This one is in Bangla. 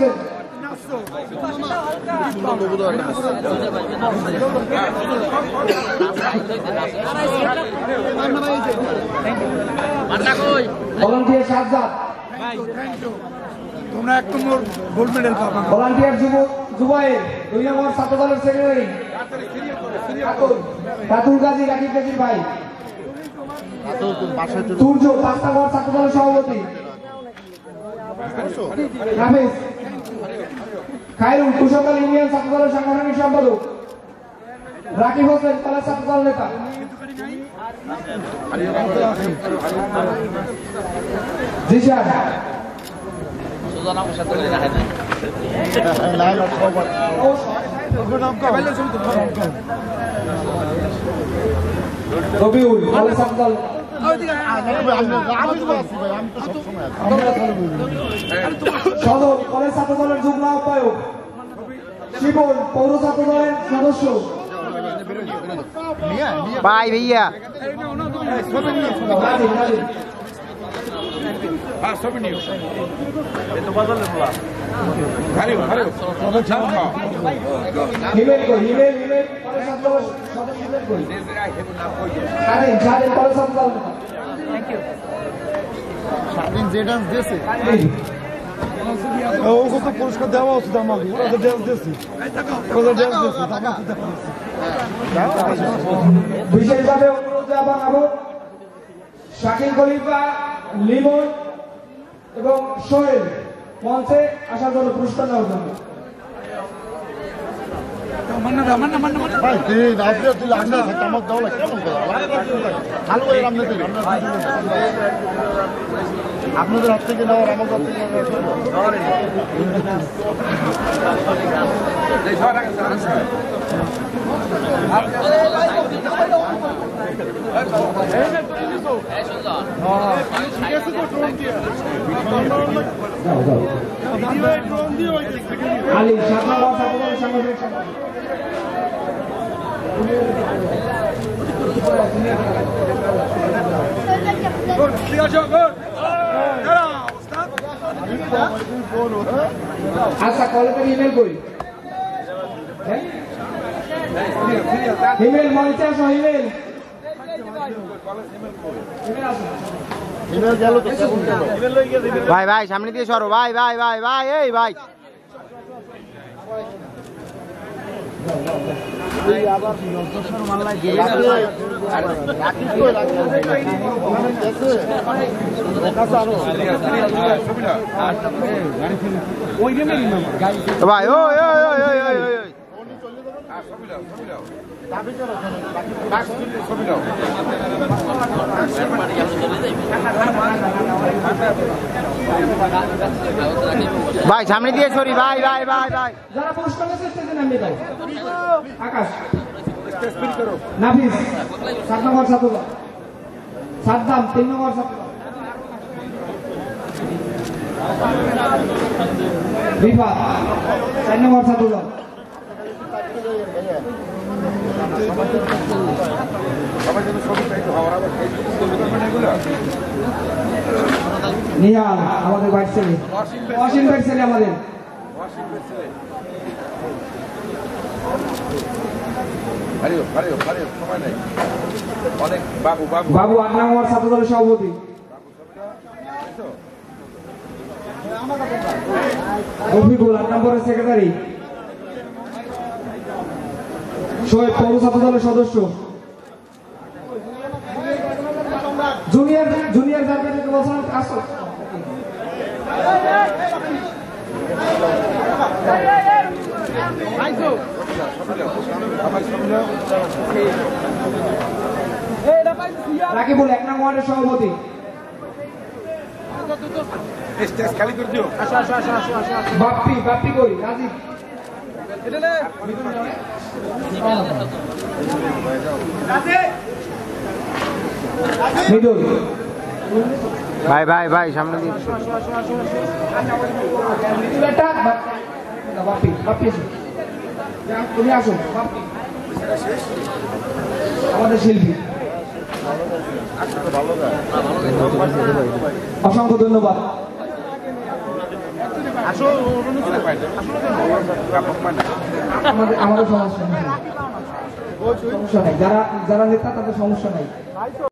হোসেন ভলান্টিয়ার শাহজাদ তোমরা 1 নম্বর গোল্ড মেডেল পাবা। ভলান্টিয়ার জুবাইর 2 নম্বর ছাত্র দলের সেক্রেটারি রাতুল গাজী রাকিব গাজীর ভাই সূর্য 5 নম্বর ছাত্র দলের সভাপতি হাফিজ খায়রুল কুশকাল ইউনিয়ন ছাত্র দলের সাংগঠনিক সম্পাদক রাকিব হোসেন কলেজ ছাত্র দল নেতা জিশান রবিউল কলেজ ছাত্র দল সদর কলেজ ছাত্র দলের যুগ্ম আহ্বায়ক শিবন পৌর ছাত্র দলের সদস্য ভাই ভাইয়া হিমেল কই হিমেল হিমেল কলেজ ছাত্র দলের সদস্য কই স্বাধীন স্বাধীন কলেজ ছাত্র দল থ্যাংক ইউ স্বাধীন যে ডান্স দিয়েছে ও কত পুরস্কার দেওয়া উচিত আমাকে ওরা তো ডান্স দিয়েছে বিশেষভাবে অনুরোধ জানাবো শাকিল খলিফা লিমন এবং সোহেল মঞ্চে আসার জন্য পুরস্কার নেওয়ার জন্য আপনাদের হাত থেকে নেওয়ার আমার হাত থেকে আলী সাতনাবাদ সাতনাবাদ সাংগঠনিক আচ্ছা কলেজের ইমেল করি হিমেল মঞ্চে আসো হিমেল ভাই ভাই সামনে দিয়ে সরো ভাই ভাই ভাই ভাই এই ভাই ভাই ওই ওই ওই ওই ওই ওই ভাই সামনে দিয়ে সরি ভাই ভাই ভাই ভাই যারা পুরস্কার চেষ্টা করেন আমি ভাই আকাশ নাফিস 7 নম্বর ছাত্র সাদ্দাম 3 নম্বর ছাত্র বিভা 4 নম্বর ছাত্র নিহাল আমাদের বাইর ছেলে ওয়াসিম বাইর ছেলে আমাদের বাবু 8 নম্বর ছাত্র দলের সভাপতি রফিকুল 8 নম্বরের সেক্রেটারি শোয়েব পৌর ছাত্র দলের সদস্য জুনিয়র জুনিয়র যাদেরকে বলছেন আসো রাকিবুল 1 নং ওয়ার্ডের সভাপতি বাপ্পি বাপ্পি কই রাজীব মিডল ভাই ভাই ভাই সামনে দিয়ে বাপ্পি বাপ্পি তুমি আসো বাপ্পি আমাদের শিল্পী অসংখ্য ধন্যবাদ আমাদের সমস্যা নেই, যারা নেতা তাদের সমস্যা নাই।